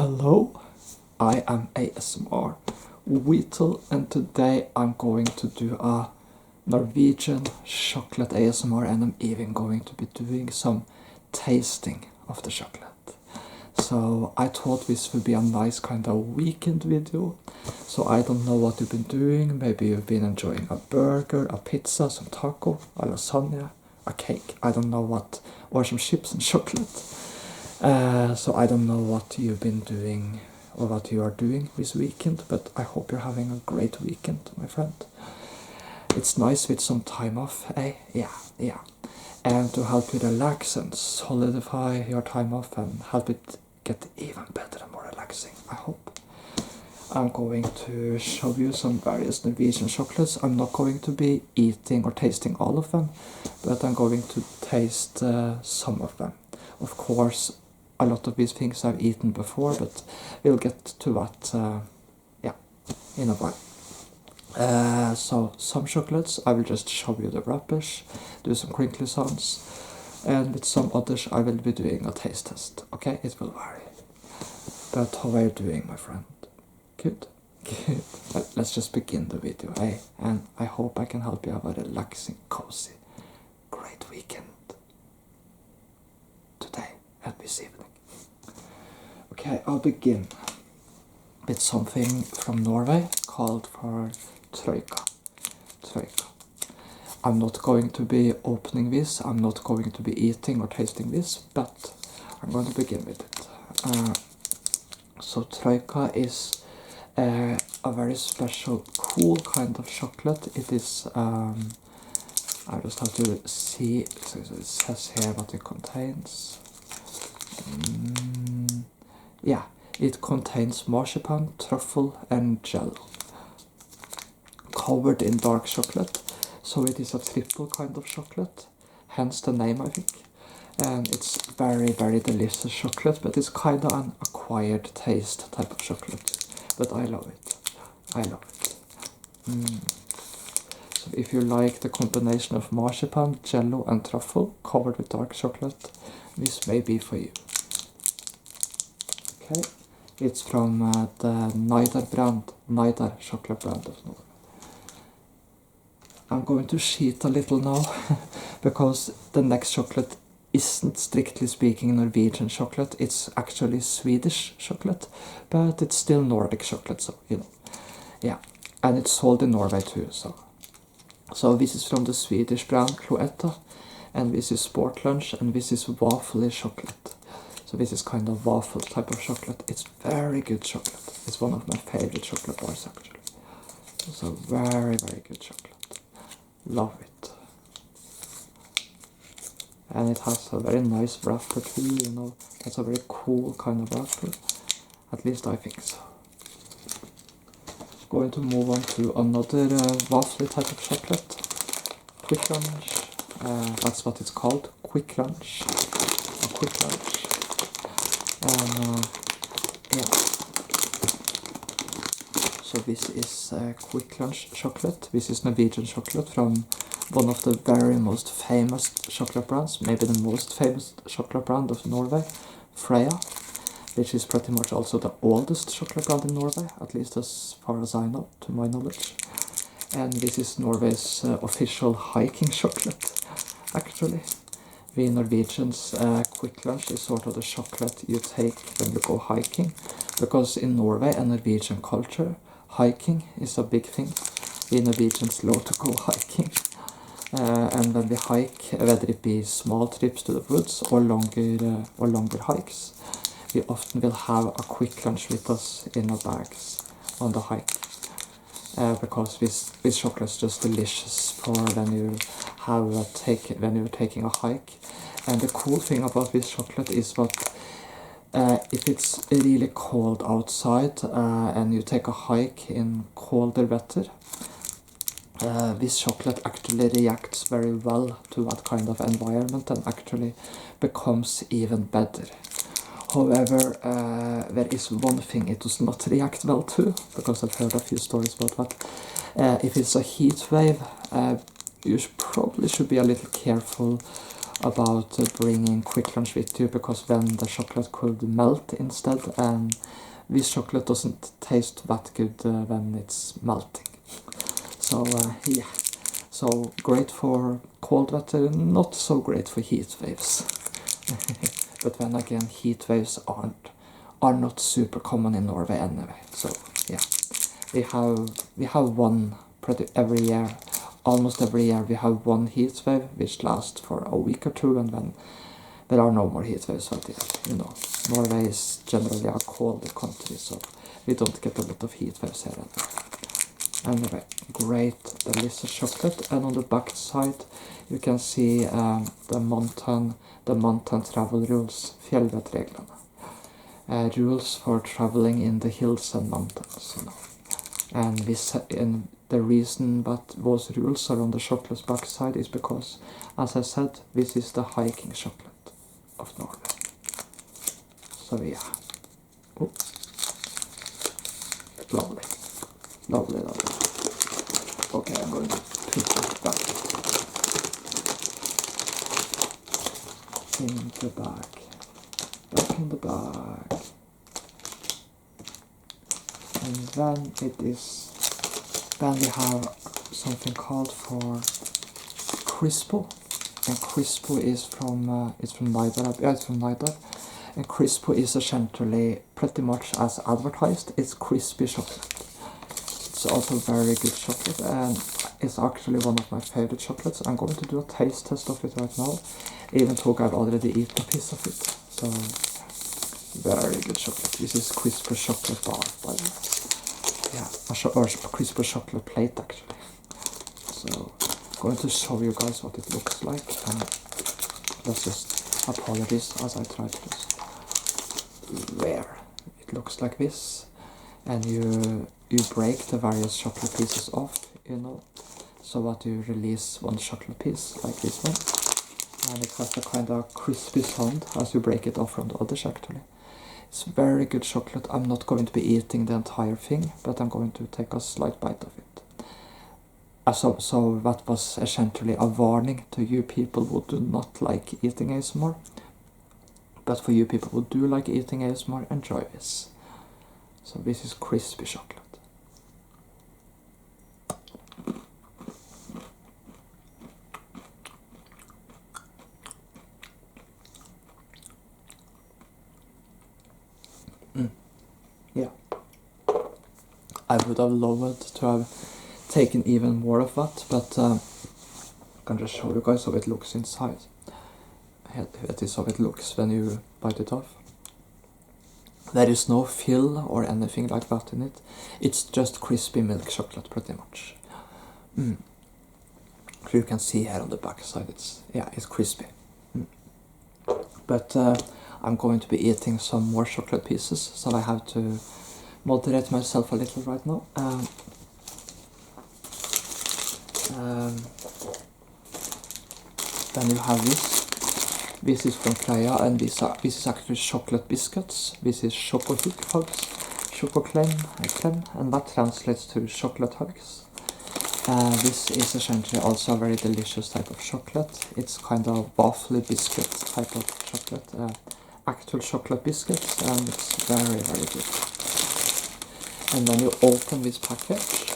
Hello, I am ASMR Whittle, and today I'm going to do a Norwegian chocolate ASMR, and I'm even going to be doing some tasting of the chocolate. So I thought this would be a nice kind of weekend video. So I don't know what you've been doing. Maybe you've been enjoying a burger, a pizza, some taco, a lasagna, a cake, I don't know what, or some chips and chocolate. So I don't know what you've been doing or what you are doing this weekend, but I hope you're having a great weekend, my friend. It's nice with some time off, eh? Yeah. And to help you relax and solidify your time off and help it get even better and more relaxing, I hope. I'm going to show you some various Norwegian chocolates. I'm not going to be eating or tasting all of them, but I'm going to taste some of them. Of course, a lot of these things I've eaten before, but we'll get to that in a while. So some chocolates I will just show you the wrappers, do some crinkly sounds, and with some others I will be doing a taste test. Okay, it will vary. But how are you doing, my friend? Good. Let's just begin the video, eh? And I hope I can help you have a relaxing, cozy, great weekend today and this evening. Okay, I'll begin with something from Norway called for Troika. I'm not going to be opening this, I'm not going to be eating or tasting this, but I'm going to begin with it. So Troika is a very special, cool kind of chocolate. It is, I just have to see, so it says here what it contains. Yeah, it contains marzipan, truffle and jello, covered in dark chocolate. So it is a triple kind of chocolate, hence the name, I think. And it's very, very delicious chocolate, but it's kind of an acquired taste type of chocolate. But I love it. So if you like the combination of marzipan, jello and truffle covered with dark chocolate, this may be for you. Okay, it's from the Nidar chocolate brand of Norway. I'm going to cheat a little now, because the next chocolate isn't strictly speaking Norwegian chocolate, it's actually Swedish chocolate, but it's still Nordic chocolate, so you know. Yeah, and it's sold in Norway too, so this is from the Swedish brand Cloetta, and this is Kvikk Lunsj, and this is waffle chocolate. So this is kind of waffle type of chocolate. It's very good chocolate. It's one of my favorite chocolate bars actually. It's a very, very good chocolate. Love it. And it has a very nice wrapper too, you know. It's a very cool kind of wrapper. At least I think so. Going to move on to another waffle type of chocolate. Kvikk Lunsj. That's what it's called. Kvikk Lunsj. Kvikk Lunsj. Yeah. So this is Kvikk Lunsj chocolate. This is Norwegian chocolate from one of the very most famous chocolate brands, maybe the most famous chocolate brand of Norway, Freya, which is pretty much also the oldest chocolate brand in Norway, at least as far as I know, to my knowledge. And this is Norway's official hiking chocolate, actually. We Norwegians, Kvikk Lunsj is sort of the chocolate you take when you go hiking, because in Norway and Norwegian culture, hiking is a big thing. We Norwegians love to go hiking, and when we hike, whether it be small trips to the woods or longer hikes, we often will have a Kvikk Lunsj with us in our bags on the hike. Because this chocolate is just delicious for when you're taking a hike. And the cool thing about this chocolate is that if it's really cold outside and you take a hike in colder weather, this chocolate actually reacts very well to that kind of environment and actually becomes even better. However, there is one thing it does not react well to, because I've heard a few stories about that. If it's a heat wave, you probably should be a little careful about bringing Kvikk Lunsj with you, because then the chocolate could melt instead, and this chocolate doesn't taste that good when it's melting. So yeah, so great for cold weather, not so great for heat waves. But then again, heat waves are not super common in Norway anyway. So yeah, we have one pretty every year. Almost every year we have one heat wave which lasts for a week or two, and then there are no more heat waves that year. You know, Norway is generally a colder country, so we don't get a lot of heat waves here anyway. Great, delicious chocolate. And on the back side you can see the mountain travel rules, fjellvettreglene. Rules for traveling in the hills and mountains, you know. And the reason that those rules are on the chocolate's backside is because, as I said, this is the hiking chocolate of Norway. So yeah. Oh. Lovely. Lovely, lovely. Okay, I'm going to put it back in the bag. Back in the bag. And then we have something called for Crispo, and Crispo is from Nidar. Yeah, it's from Nidar, and Crispo is essentially pretty much as advertised. It's crispy chocolate. It's also very good chocolate, and it's actually one of my favorite chocolates. I'm going to do a taste test of it right now, even though I've already eaten a piece of it. So very good chocolate. This is Crispo chocolate bar, by the way. Yeah, or Crispo chocolate plate actually. So I'm going to show you guys what it looks like, and let's just apologize as I try to just there. It looks like this, and you break the various chocolate pieces off, you know, so that you release one chocolate piece like this one, and it has a kind of crispy sound as you break it off from the others actually. It's very good chocolate. I'm not going to be eating the entire thing, but I'm going to take a slight bite of it. So that was essentially a warning to you people who do not like eating ASMR. But for you people who do like eating ASMR, enjoy this. So this is crispy chocolate. Yeah, I would have loved to have taken even more of that, but I can just show you guys how it looks inside. That is how it looks when you bite it off. There is no fill or anything like that in it. It's just crispy milk chocolate pretty much. So you can see here on the back side, it's crispy. But I'm going to be eating some more chocolate pieces, so I have to moderate myself a little right now. Then you have this. This is from Troika, and this is actually chocolate biscuits. This is Sjokklem, and that translates to chocolate hugs. This is essentially also a very delicious type of chocolate. It's kind of waffly biscuit type of chocolate, actual chocolate biscuits, and it's very, very good. And when you open this package,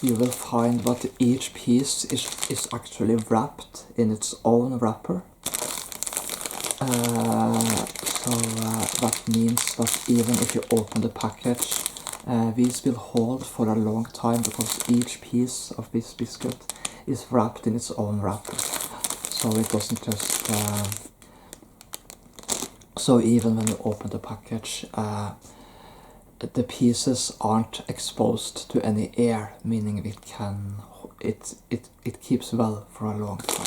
you will find that each piece is actually wrapped in its own wrapper. So that means that even if you open the package, these will hold for a long time, because each piece of this biscuit is wrapped in its own wrapper. So it doesn't just... so even when you open the package, the pieces aren't exposed to any air, meaning it keeps well for a long time.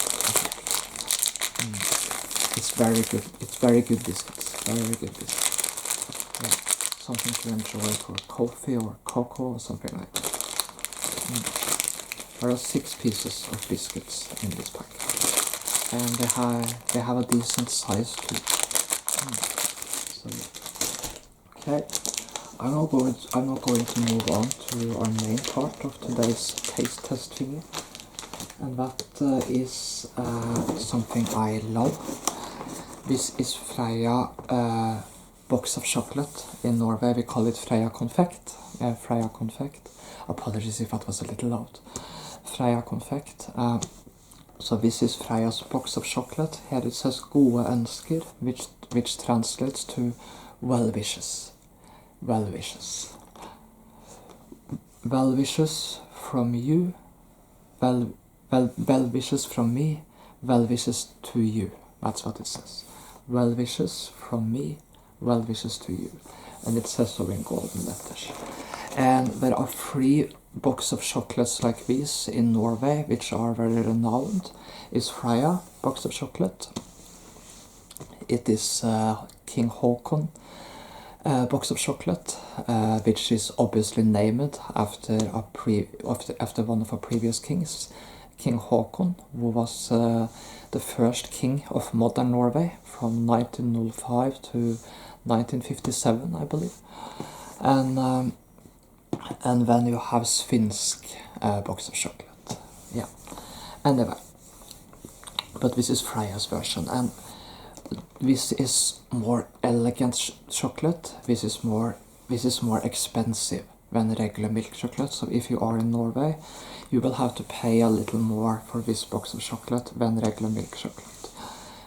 It's very good. It's very good biscuits. Very good biscuits. Yeah. Something to enjoy for coffee or cocoa or something like that. There are 6 pieces of biscuits in this package, and they have a decent size too. So, okay. I'm not going to move on to our main part of today's taste test thingy, and that is something I love. This is Freia box of chocolate. In Norway we call it Freia Konfekt. Freia Konfekt. Apologies if that was a little loud. Freia Konfekt. So this is Freia's box of chocolate. Here it says gode ønsker, which translates to well wishes. Well wishes. Well wishes from you. Well wishes from me. Well wishes to you. That's what it says. Well wishes from me. Well wishes to you. And it says so in golden letters. And there are 3 boxes of chocolates like these in Norway, which are very renowned. Is Freia box of chocolate. It is King Håkon box of chocolate, which is obviously named after one of our previous kings, King Håkon, who was the first king of modern Norway from 1905 to 1957, I believe. And then you have Svensk box of chocolate. Yeah. Anyway, but this is Freia's version, and this is more elegant chocolate. This is more expensive than regular milk chocolate. So if you are in Norway, you will have to pay a little more for this box of chocolate than regular milk chocolate.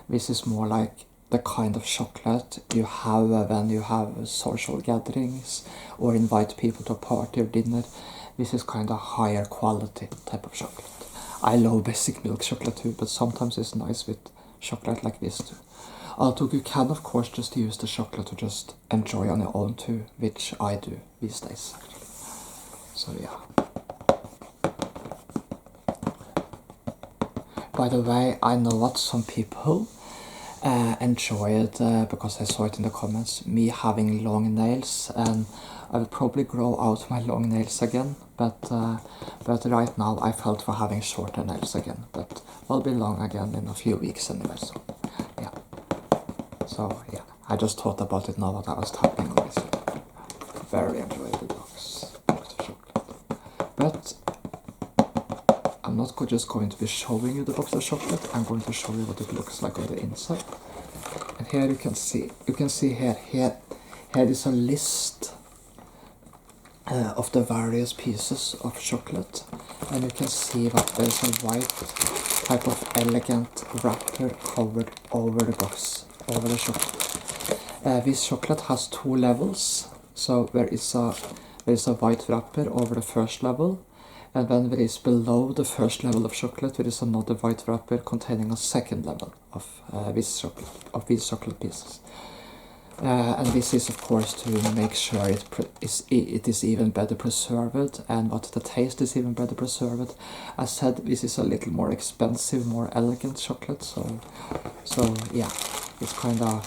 This is more like the kind of chocolate you have when you have social gatherings or invite people to a party or dinner. This is kind of higher quality type of chocolate. I love basic milk chocolate too, but sometimes it's nice with chocolate like this too. Although you can of course just use the chocolate to just enjoy on your own too, which I do these days actually. So yeah. By the way, I know that some people enjoy it because I saw it in the comments, me having long nails, and I will probably grow out my long nails again, but right now I felt for having shorter nails again, but they'll be long again in a few weeks anyway, so yeah. So yeah, I just thought about it now that I was tapping on this. Very enjoyable box of chocolate. But I'm not just going to be showing you the box of chocolate, I'm going to show you what it looks like on the inside. And here you can see here is a list of the various pieces of chocolate, and you can see that there's a white type of elegant wrapper covered over the box, over the chocolate. This chocolate has 2 levels, so there is a white wrapper over the first level, and then there is below the first level of chocolate there is another white wrapper containing a second level of these chocolate pieces. And this is of course to make sure it is even better preserved, and what the taste is even better preserved. As said, this is a little more expensive, more elegant chocolate, so yeah, it's kind of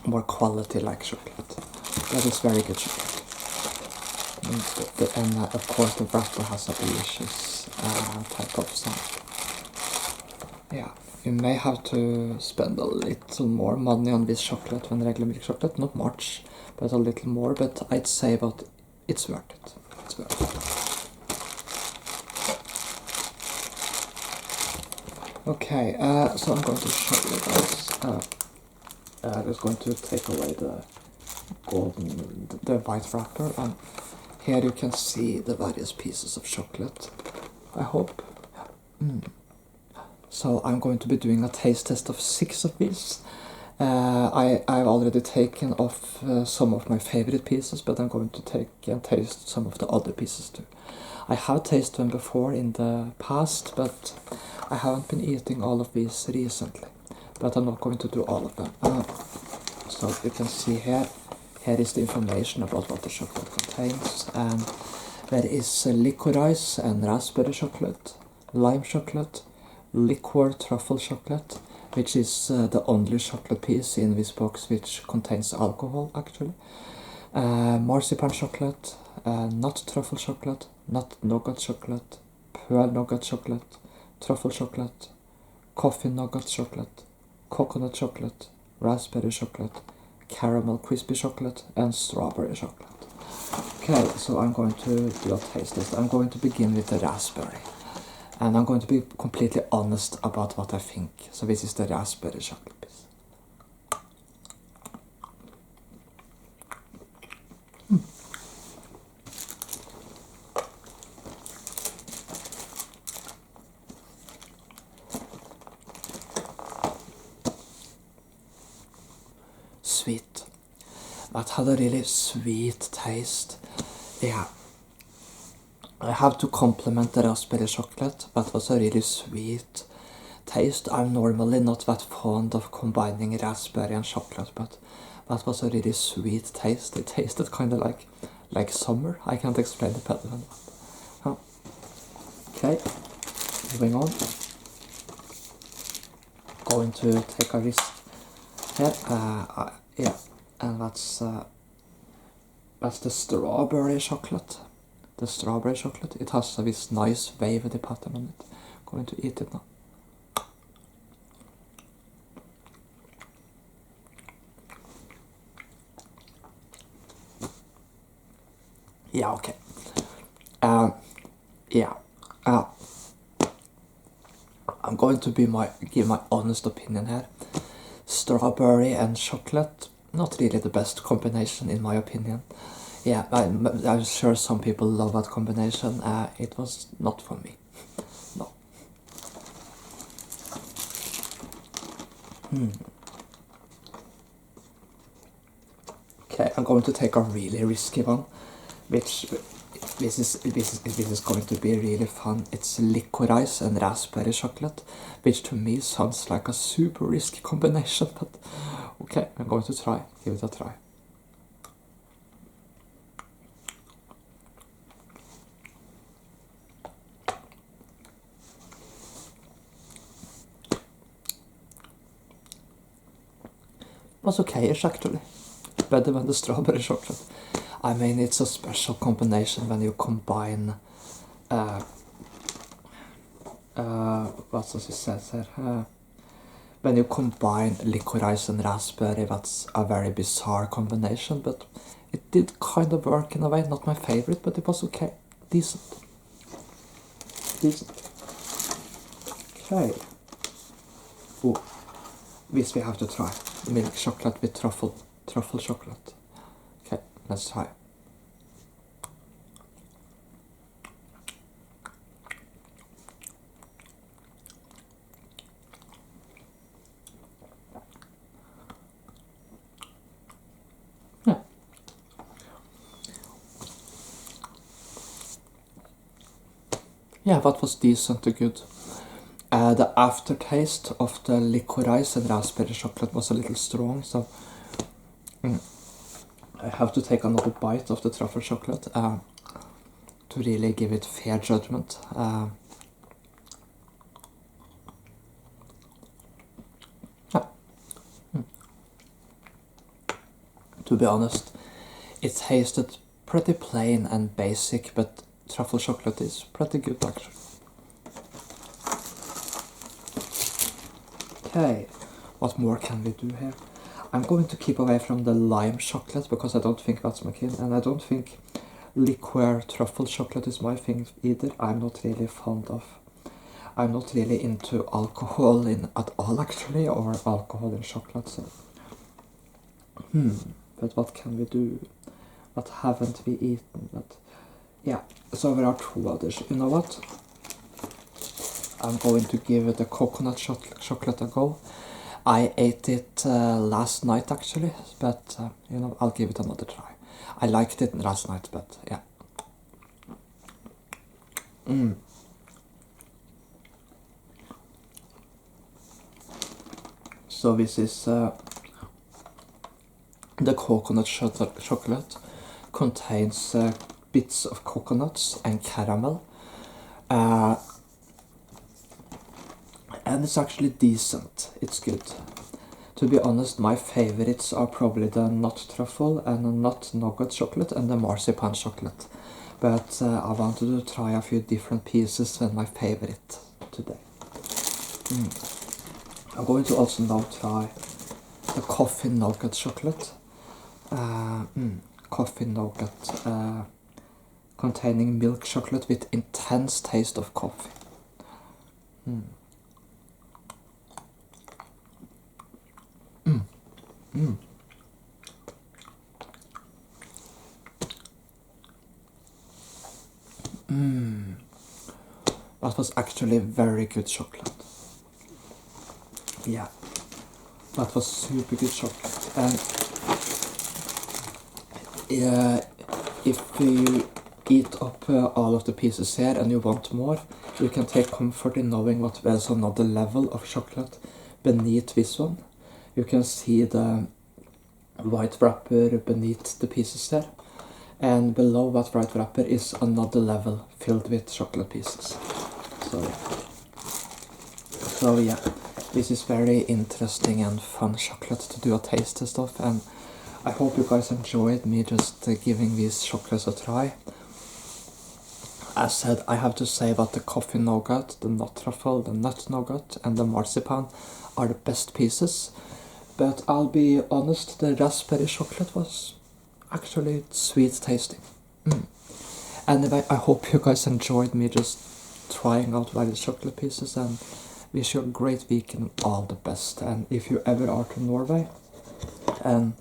more quality like chocolate, but it's very good chocolate. And of course the wrapper has a delicious type of sound. Yeah. You may have to spend a little more money on this chocolate than regular milk chocolate. Not much, but a little more. But I'd say that it's worth it. It's worth it. Okay, so I'm going to show you guys. I'm just going to take away the white wrapper, and here you can see the various pieces of chocolate, I hope. So I'm going to be doing a taste test of 6 of these. I've already taken off some of my favorite pieces, but I'm going to take and taste some of the other pieces too. I have tasted them before in the past, but I haven't been eating all of these recently. But I'm not going to do all of them. So you can see here is the information about what the chocolate contains. And there is licorice and raspberry chocolate, lime chocolate, liqueur truffle chocolate, which is the only chocolate piece in this box which contains alcohol actually, marzipan chocolate, nut truffle chocolate, nut nougat chocolate, pearl nougat chocolate, truffle chocolate, coffee nougat chocolate, coconut chocolate, raspberry chocolate, caramel crispy chocolate, and strawberry chocolate. Okay, so I'm going to do a taste test. I'm going to begin with the raspberry. And I'm going to be completely honest about what I think. So this is the raspberry chocolate piece. Sweet. That had a really sweet taste. Yeah. I have to compliment the raspberry chocolate. That was a really sweet taste. I'm normally not that fond of combining raspberry and chocolate, but that was a really sweet taste. It tasted kind of like summer. I can't explain it better than that. Huh. Okay, moving on. Going to take a risk here. Yeah, and that's the strawberry chocolate. The strawberry chocolate. It has this nice wavy pattern on it. Going to eat it now. Yeah, okay. Yeah. I'm going to give my honest opinion here. Strawberry and chocolate, not really the best combination in my opinion. Yeah, I'm sure some people love that combination. It was not for me. No. Okay, I'm going to take a really risky one, which this is going to be really fun. It's licorice and raspberry chocolate, which to me sounds like a super risky combination, but okay, I'm going to try. Give it a try. Was okay-ish actually. Better than the strawberry chocolate. I mean, it's a special combination when you combine what does it say here? When you combine licorice and raspberry, that's a very bizarre combination, but it did kind of work in a way. Not my favorite, but it was okay. Decent. Okay. Oh, this we have to try. Milk chocolate with truffle chocolate. Okay, let's try. Yeah, that was decent and good. The aftertaste of the licorice and raspberry chocolate was a little strong, so I have to take another bite of the truffle chocolate to really give it fair judgment. To be honest, it tasted pretty plain and basic, but truffle chocolate is pretty good actually. Okay, what more can we do here? I'm going to keep away from the lime chocolate because I don't think that's my kin, and I don't think liqueur truffle chocolate is my thing either. I'm not really into alcohol at all actually, or alcohol in chocolate, so but what can we do? What haven't we eaten? But yeah, so there are two others. You know what? I'm going to give the coconut chocolate a go. I ate it last night actually, but you know, I'll give it another try. I liked it last night, but yeah. So this is the coconut chocolate. Contains bits of coconuts and caramel. And it's actually decent. It's good. To be honest, my favorites are probably the nut truffle and the nut nougat chocolate and the marzipan chocolate. But I wanted to try a few different pieces and my favorite today. I'm going to also now try the coffee nougat chocolate. coffee nougat containing milk chocolate with intense taste of coffee. That was actually very good chocolate. Yeah, that was super good chocolate. And yeah, if you eat up all of the pieces here and you want more, you can take comfort in knowing what there's another level of chocolate beneath this one. You can see the white wrapper beneath the pieces there, and below that white wrapper is another level filled with chocolate pieces. So yeah, this is very interesting and fun chocolate to do a taste test of, and I hope you guys enjoyed me just giving these chocolates a try. As said, I have to say that the coffee nougat, the nut truffle, the nut nougat and the marzipan are the best pieces. But I'll be honest, the raspberry chocolate was actually sweet tasting. Anyway, I hope you guys enjoyed me just trying out various chocolate pieces, and wish you a great week and all the best. And if you ever are to Norway and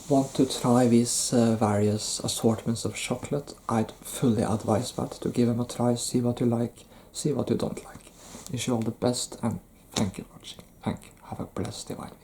want to try these various assortments of chocolate, I'd fully advise that, to give them a try, see what you like, see what you don't like. Wish you all the best, and thank you for watching. Thank you. Have a blessed divine week.